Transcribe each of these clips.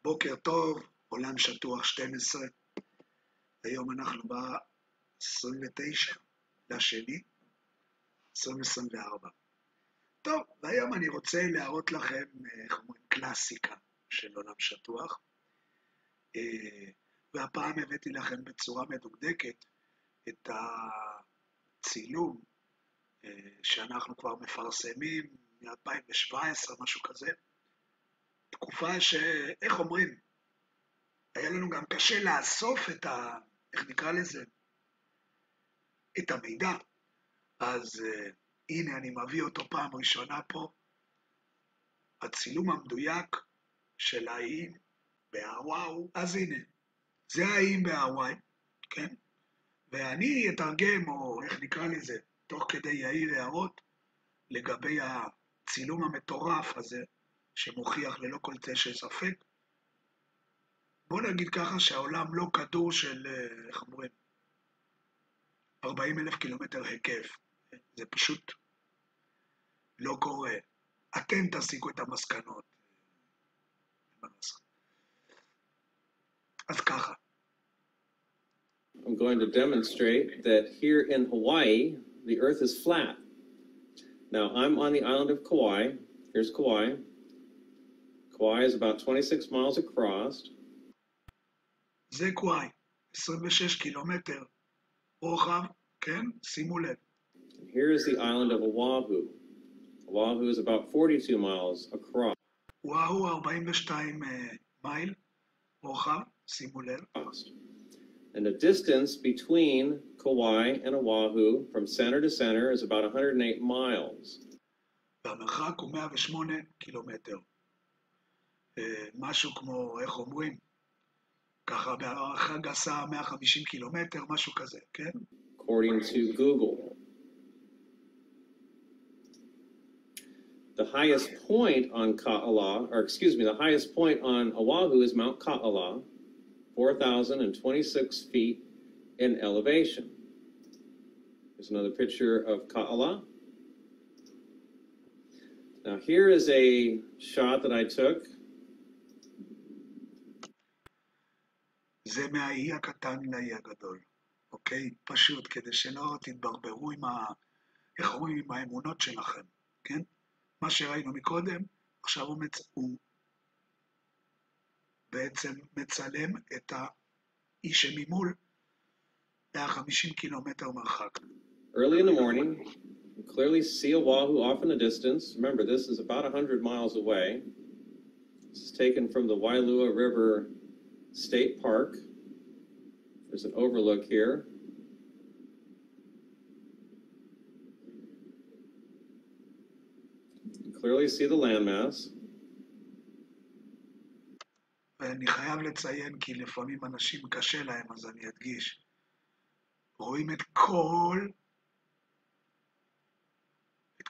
בוקר טוב, עולם שטוח 12, היום אנחנו ב-29 לשני, 2024. טוב, והיום אני רוצה להראות לכם, איך אומרים, קלאסיקה של עולם שטוח, והפעם הבאתי לכם בצורה מדוקדקת את הצילום שאנחנו כבר מפרסמים מ-2017, משהו כזה, תקופה איך אומרים, היה לנו גם קשה לאסוף איך נקרא לזה, את המידע. אז הנה אני מביא אותו פעם ראשונה פה, הצילום המדויק של האיים בהוואי. אז הנה, זה האיים בהוואי, כן? ואני אתרגם, או איך נקרא לזה, תוך כדי יעיר הערות, לגבי הצילום המטורף הזה, שמוכיח ללא כל צל של ספק. בוא נגיד ככה שהעולם לא כדור של, איך אומרים, 40,000 קילומטר היקף. זה פשוט לא קורה. אתם תסיקו את המסקנות. אז ככה. I'm going to demonstrate that here in Hawaii, the earth is flat. Now, I'm on the island of Kauai. Here's Kauai. Kauai is about 26 miles across. זה קוואי, 26 קילומטר רוחב, כן? שימו לב. Here is the island of Oahu. Oahu is about 42 miles across. אוהו 42 מייל רוחב, שימו לב. And the distance between Kauai and Oahu from center to center is about 108 miles. והמרחק הוא 108 קילומטר. משהו כמו, איך אומרים? ככה בהערכה גסה 150 קילומטר, משהו כזה, כן? According to Google. The highest point on the highest point on Oahu is Mount Ka'ala, 4,026 feet in elevation. Here's another picture of Ka'ala. Now here is a shot that I took. זה מהאי הקטן לאי הגדול, אוקיי? פשוט, כדי שלא תתברברו איך אומרים, עם האמונות שלכם, כן? מה שראינו מקודם, עכשיו הוא בעצם מצלם את האי שממול 150 קילומטר מרחק. Early in the morning, you clearly see Oahu off in the distance. Remember, this is about 100 miles away. This is taken from the Wailua River State Park. There's an overlook here. You clearly see the landmass. ואני חייב לציין, כי לפעמים אנשים קשה להם, אז אני אדגיש. רואים את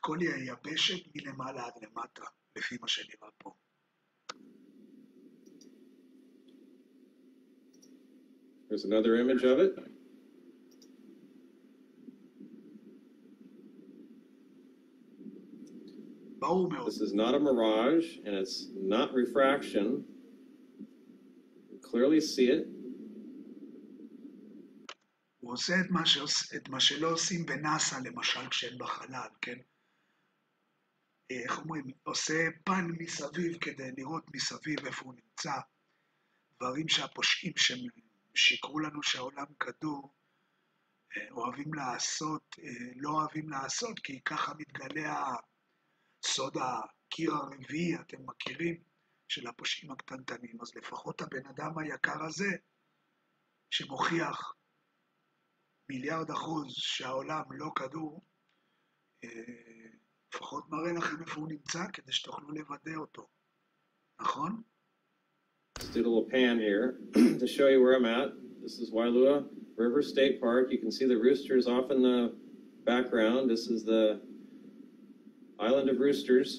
כל היבשת מלמעלה עד למטה, לפי מה שנראה פה. There's another image of it. This is not a mirage, and it's not refraction. You clearly see it. הוא עושה את מה שלא עושים בנאסא, למשל, כשהם בחלל, כן? איך אומרים? עושה פן מסביב כדי לראות מסביב איפה הוא נמצא. דברים שהפושעים שיקרו לנו שהעולם כדור, אוהבים לעשות, לא אוהבים לעשות, כי ככה מתגלה סוד הקיר הרביעי, אתם מכירים, של הפושעים הקטנטנים. אז לפחות הבן אדם היקר הזה, שמוכיח 1,000,000,000% שהעולם לא כדור, לפחות מראה לכם איפה הוא נמצא, כדי שתוכלו לוודא אותו. נכון? Let's do a little pan here to show you where I'm at. This is Wailua River State Park. You can see the roosters off in the background. This is the island of roosters.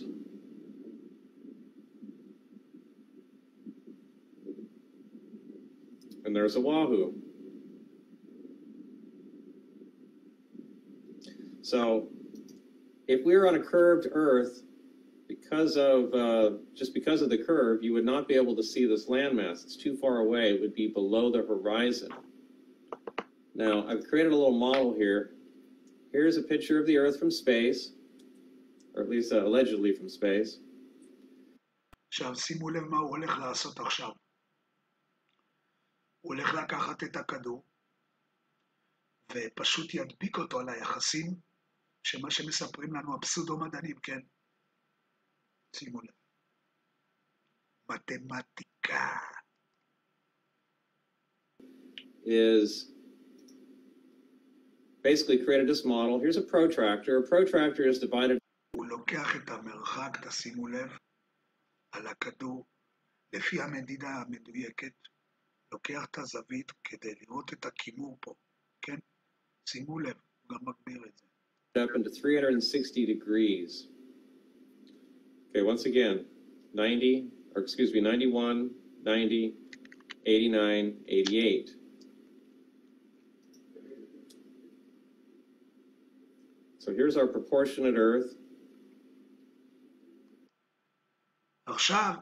And there's Oahu. So if we were on a curved Earth, just because of the curve, you would not be able to see this landmass. It's too far away. It would be below the horizon. Now, I've created a little model here. Here's a picture of the Earth from space, or at least allegedly from space. עכשיו שימו לב מה הוא הולך לעשות עכשיו. הוא הולך לקחת את הכדור ופשוט ידביק אותו על היחסים שמה שמספרים לנו הפסודו-מדענים, כן? שימו לב. מתמטיקה. Is basically created this model. Here's a protractor. A protractor is divided. הוא לוקח את המרחק, תשימו לב, על הכדור, לפי המדידה המדויקת, לוקח את הזווית כדי לראות את הכימור פה, כן? שימו לב, הוא גם מגביר את זה. Up into 360 degrees. Okay, once again, 91, 90, 89, 88. So here's our proportionate Earth. עכשיו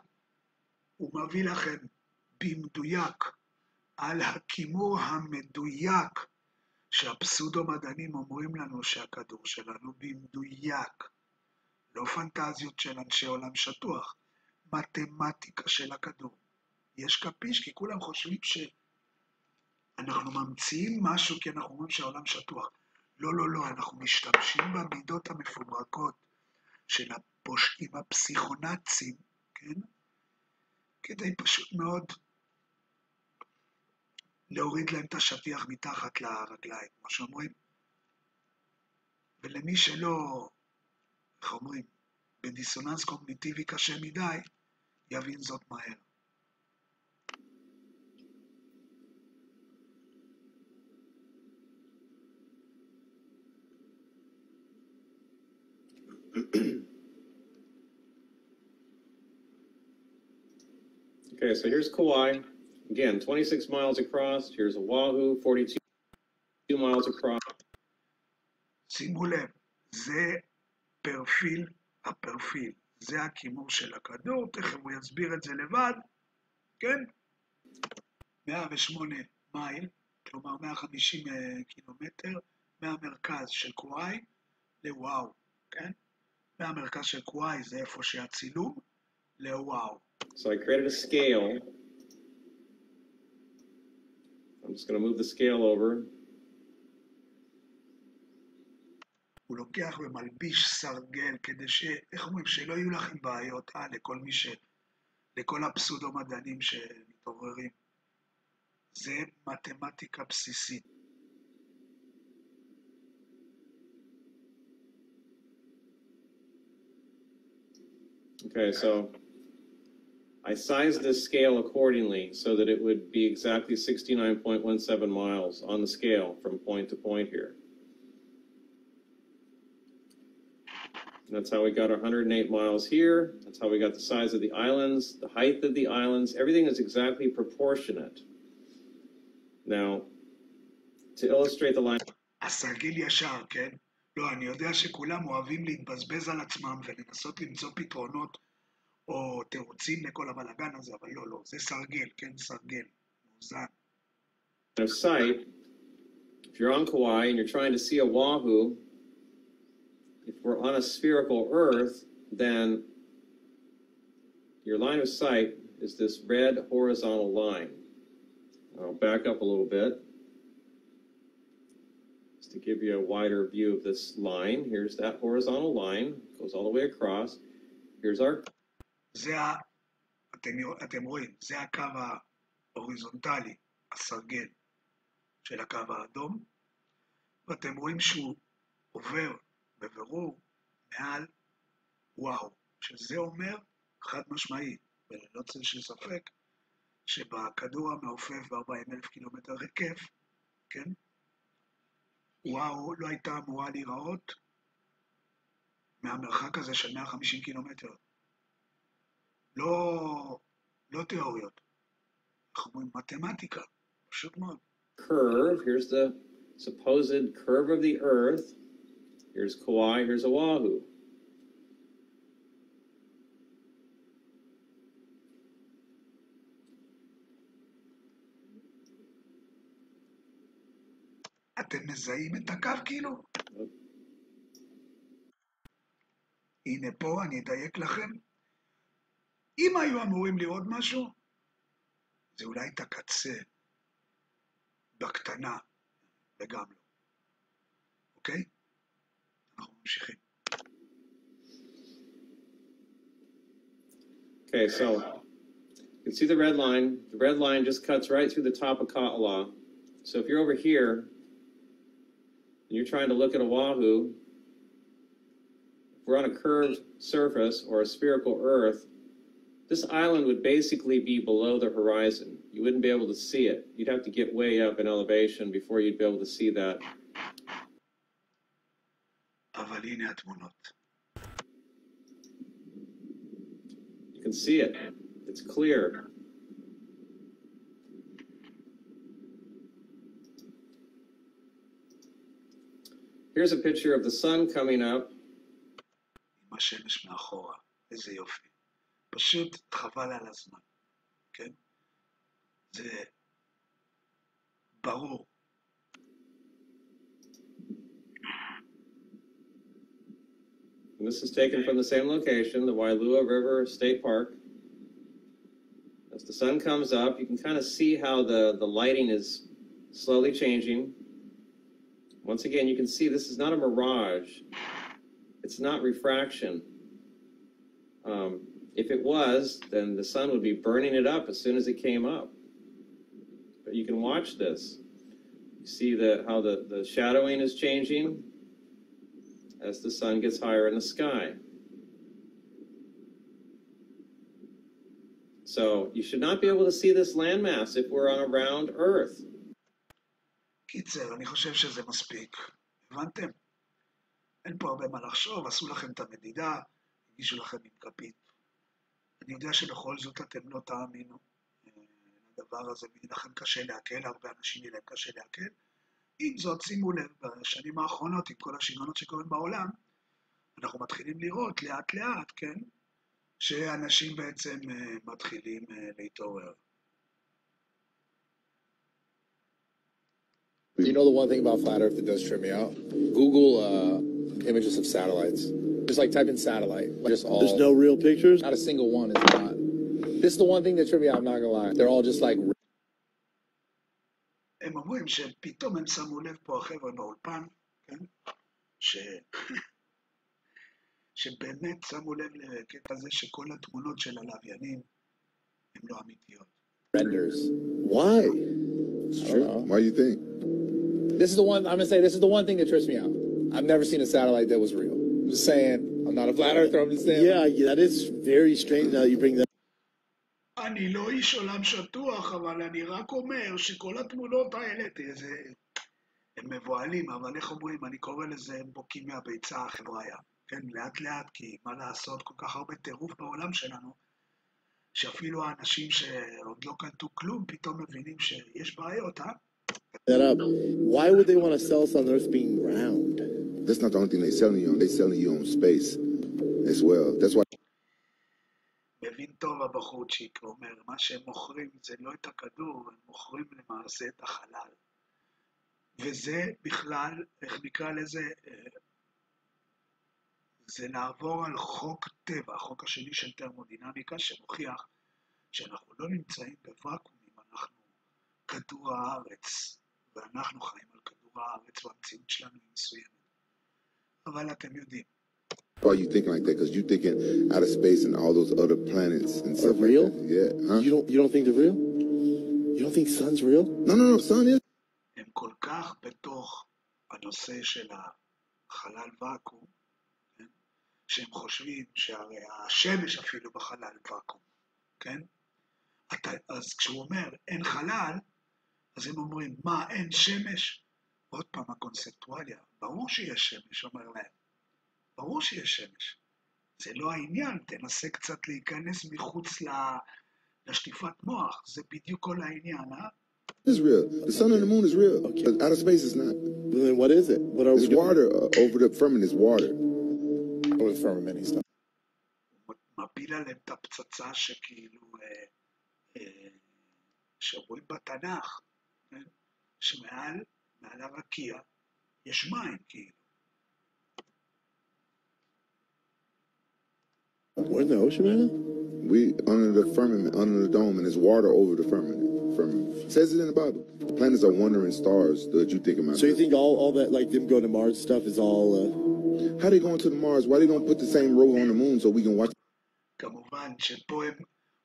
הוא מביא לכם במדויק על הכימור המדויק שהפסודו-מדענים אומרים לנו שהכדור שלנו במדויק, לא פנטזיות של אנשי עולם שטוח, מתמטיקה של הכדור. יש קפיש כי כולם חושבים שאנחנו ממציאים משהו כי אנחנו אומרים שהעולם שטוח. לא, לא, לא, אנחנו משתמשים במידות המפוברקות של הפושעים הפסיכונאצים, כן? כדי פשוט מאוד להוריד להם את השטיח מתחת לרגליים, כמו שאומרים. ולמי שלא, איך אומרים, בדיסוננס קוגניטיבי קשה מדי, יבין זאת מהר. Okay, so here's Kauai. Again, 26 miles across. Here's Oahu, 42 miles across. שימו לב, זה פרפיל, הפרפיל. זה הכימור של הכדור, תכף הוא יסביר את זה לבד, כן? 108 מייל, כלומר 150 קילומטר, מהמרכז של קוואי לוואו, כן? מהמרכז של קוואי זה איפה שהצילום, לוואו. So I created a scale. I'm just going to move the scale over. הוא לוקח ומלביש סרגל כדי איך אומרים, שלא יהיו לכם בעיות, לכל הפסודו-מדענים שמתעוררים. זה מתמטיקה בסיסית. Okay, so I sized this scale accordingly so that it would be exactly 69.17 miles on the scale from point to point here. And that's how we got 108 miles here. That's how we got the size of the islands, the height of the islands. Everything is exactly proportionate. Now, to illustrate the line... הסרגל ישר, כן? לא, אני יודע שכולם אוהבים להתבזבז על עצמם ולנסות למצוא פתרונות או תירוצים לכל הבלגן הזה, אבל לא, לא, זה סרגל, כן, סרגל, מאוזן. Of sight, if you're on Kauai and you're trying to see Oahu, if we're on a spherical Earth, then your line of sight is this red horizontal line. I'll back up a little bit just to give you a wider view of this line. Here's that horizontal line, goes all the way across. Here's our... אתם רואים, זה הקו ההוריזונטלי, הסרגל של הקו האדום, ואתם רואים שהוא עובר בבירור מעל וואו, שזה אומר חד משמעי, וללא צל של ספק, שבכדור המעופף ב-40,000 קילומטר היקף, כן? וואו לא הייתה אמורה להיראות מהמרחק הזה של 150 קילומטר. לא תיאוריות, אנחנו אומרים מתמטיקה, פשוט מאוד. Curve, here's the supposed curve of the Earth. Here's Kauai, here's Oahu. אתם מזהים את הקו כאילו? הנה פה אני אדייק לכם. אם היו אמורים לראות משהו, זה אולי את הקצה, בקטנה, וגם לא. אוקיי? אנחנו ממשיכים. Okay, so you can see the red line. The red line just cuts right through the top of Ka'ala. So if you're over here and you're trying to look at Oahu, if we're on a curved surface or a spherical Earth, this island would basically be below the horizon. You wouldn't be able to see it. You'd have to get way up in elevation before you'd be able to see that. אבל הנה התמונות. You can see it. It's clear. Here's a picture of the sun coming up. עם השמש מאחורה. איזה יופי. פשוט חבל על הזמן. כן? זה ברור. And this is taken from the same location, the Wailua River State Park. As the sun comes up, you can kind of see how the lighting is slowly changing. Once again, you can see this is not a mirage. It's not refraction. If it was, then the sun would be burning it up as soon as it came up. But you can watch this. You see how the shadowing is changing as the sun gets higher in the sky. So you should not be able to see this landmass if we're on a round Earth. קיצר, אני חושב שזה מספיק. הבנתם? אין פה הרבה מה לחשוב, עשו לכם את המדידה, הגישו לכם עם כפית. אני יודע שבכל זאת אתם לא תאמינו. הדבר הזה לכם קשה להקל, הרבה אנשים יהיה להם קשה להקל. עם זאת, שימו לב, בשנים האחרונות, עם כל השינונות שקורים בעולם, אנחנו מתחילים לראות לאט לאט, כן? שאנשים בעצם מתחילים להתעורר. You know the one thing about flat Earth that does trip me out? Google images of satellites. Just like type in satellite. Just all. There's no real pictures? Not a single one is not. This is the one thing that tripped me out, I'm not gonna lie. They're all just like... הם אומרים שפתאום הם שמו לב פה החבר'ה באולפן, כן? שבאמת שמו לב לקטע הזה שכל התמונות של הלוויינים הן לא אמיתיות. Renders. Why? It's true. Why do you think? This is the one, I'm gonna say, this is the one thing that trips me out. I've never seen a satellite that was real. I'm just saying, I'm not a flat earther, I'm just saying. Yeah, that is very strange now that you bring that. אני לא איש עולם שטוח, אבל אני רק אומר שכל התמונות האלה, הם מבועלים, אבל איך אומרים, אני קורא לזה בוקעים מהביצה החבריה. כן, לאט לאט, כי מה לעשות, כל כך הרבה טירוף בעולם שלנו, שאפילו האנשים שעוד לא קלטו כלום, פתאום מבינים שיש בעיות, That up. Why would they want to sell us on Earth being round? That's not the only thing they're selling you on. They're selling you on space as well. That's why. מבין טוב הבחורצ'יק, אומר, מה שהם מוכרים זה לא את הכדור, הם מוכרים למעשה את החלל. וזה בכלל, איך נקרא לזה, זה לעבור על חוק טבע, החוק השני של תרמודינמיקה, שמוכיח שאנחנו לא נמצאים בוואקומים, אנחנו כדור הארץ, ואנחנו חיים על כדור הארץ, והמציאות שלנו היא מסוימת. אבל אתם יודעים. Why are you thinking like that? Because you're thinking outer space and all those other planets and stuff like real? that. Yeah. Huh? You don't think they're real? You don't think sun's real? No. Sun is. הם כל כך בתוך הנושא של החלל ואקום, כן? שהם חושבים שהרי השמש אפילו בחלל ואקום, כן? אז כשהוא אומר אין חלל, אז הם אומרים, מה, אין שמש? עוד פעם הקונספטואליה, ברור שיש שמש, אומר להם. ברור שיש שמש. זה לא העניין, תנסה קצת להיכנס מחוץ לשטיפת מוח, זה בדיוק כל העניין, Is real. The sun and the moon is real. Okay. But outer space is not. Then what is it? What are It's we doing? water over the firmament is water. Over the firmament and stuff. מפיל עליהם את הפצצה שכאילו, שרואים בתנ"ך, כן? שמעל מעל הרקיע, יש מים, כאילו. We're in the ocean right now? We under the firmament, under the dome, and there's water over the firmament. It says it in the Bible. Planets are wandering stars that you think about. So you think all that, like them going to Mars stuff is all... How they going to the Mars? Why they don't put the same road on the moon so we can watch? כמובן שפה הם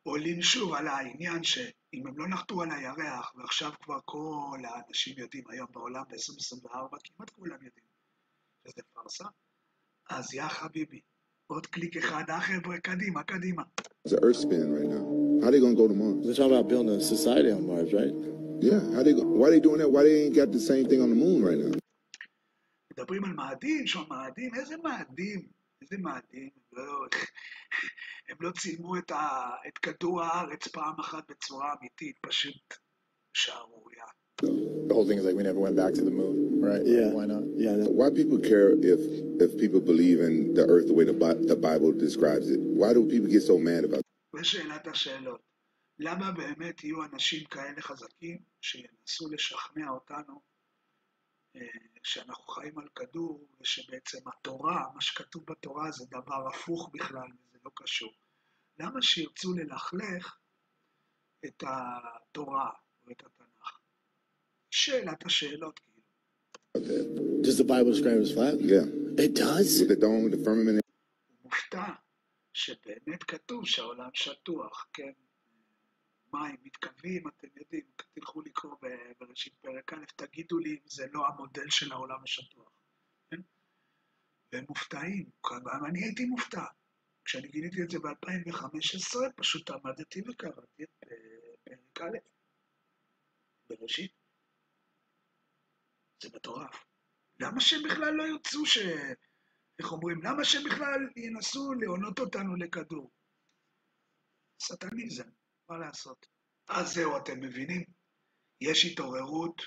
עולים שוב על העניין שאם הם לא נחתו על הירח, ועכשיו כבר כל האנשים יודעים היום בעולם ב-2024, כמעט כולם יודעים שזה פרסה, אז יא חביבי, עוד קליק אחד, חבר'ה, קדימה, קדימה. The Earth spinning right now. How they gonna go to Mars? They're talking about building a society on Mars, right? Yeah. Why they doing that? Why they ain't got the same thing on the moon right now? מדברים על מאדים, שם מאדים, איזה מאדים? איזה מאדים? הם לא צילמו את כדור הארץ פעם אחת בצורה אמיתית, פשוט שערוריה. The whole thing is like we never went back to the moon, right? Yeah. Why not? Yeah. Why people care if people believe in the Earth the way the Bible describes it? Why do people get so mad about it? ושאלת השאלות, למה באמת יהיו אנשים כאלה חזקים שינסו לשכנע אותנו שאנחנו חיים על כדור ושבעצם התורה, מה שכתוב בתורה זה דבר הפוך בכלל וזה לא קשור. למה שירצו ללכלך את התורה ואת התנ"ך? שאלת השאלות כאילו. Does the Bible describe it as flat? Yeah. It does? With the dome, with the firmament. הוא מופתע שבאמת כתוב שהעולם שטוח, כן? מים מתקווים, אתם יודעים, תלכו לקרוא בראשית פרק א', תגידו לי אם זה לא המודל של העולם השטוח. כן? והם מופתעים, גם אני הייתי מופתע. כשאני גיליתי את זה ב-2015, פשוט עמדתי וקראתי את פרק א', בראשית. זה מטורף. למה שהם בכלל לא ירצו איך אומרים? למה שהם בכלל ינסו לעונות אותנו לכדור? סטניזם, מה לעשות? אז זהו, אתם מבינים? יש התעוררות,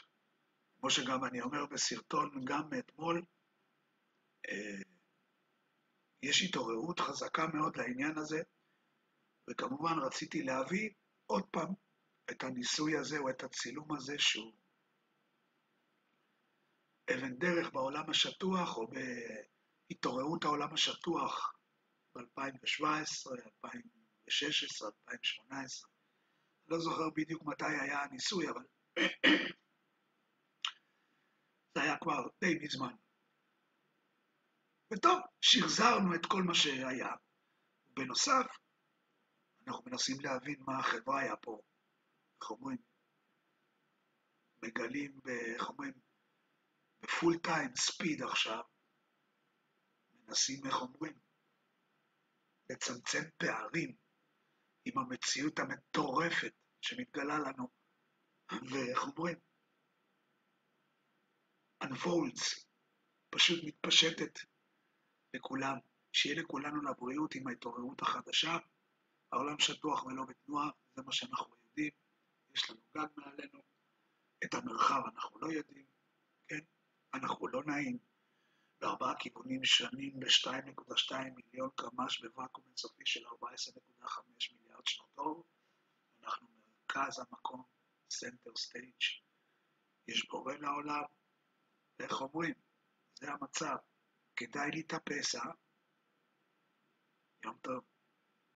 כמו שגם אני אומר בסרטון, גם מאתמול, יש התעוררות חזקה מאוד לעניין הזה, וכמובן רציתי להביא עוד פעם את הניסוי הזה או את הצילום הזה שהוא אבן דרך בעולם השטוח או בהתעוררות העולם השטוח ב-2017, 2016, 2018. לא זוכר בדיוק מתי היה הניסוי, אבל זה היה כבר די מזמן. וטוב, שחזרנו את כל מה שהיה. בנוסף, אנחנו מנסים להבין מה החברה היה פה, איך אומרים, מגלים, איך אומרים, בפול טיים ספיד עכשיו, מנסים, איך אומרים, לצמצם פערים עם המציאות המטורפת שמתגלה לנו, ואיך אומרים, unfolds, פשוט מתפשטת לכולם, שיהיה לכולנו לבריאות עם ההתעוררות החדשה, העולם שטוח ולא בתנועה, זה מה שאנחנו יודעים, יש לנו גג מעלינו, את המרחב אנחנו לא יודעים, כן? אנחנו לא נעים, בארבעה כיוונים שונים ב-2.2 מיליון קמ"ש בוואקום אינסופי של 14.5 מיליארד שנות אור, אנחנו מרכז המקום, סנטר סטייג', יש בורא לעולם, ואיך אומרים, זה המצב, כדאי להתאפס, יום טוב.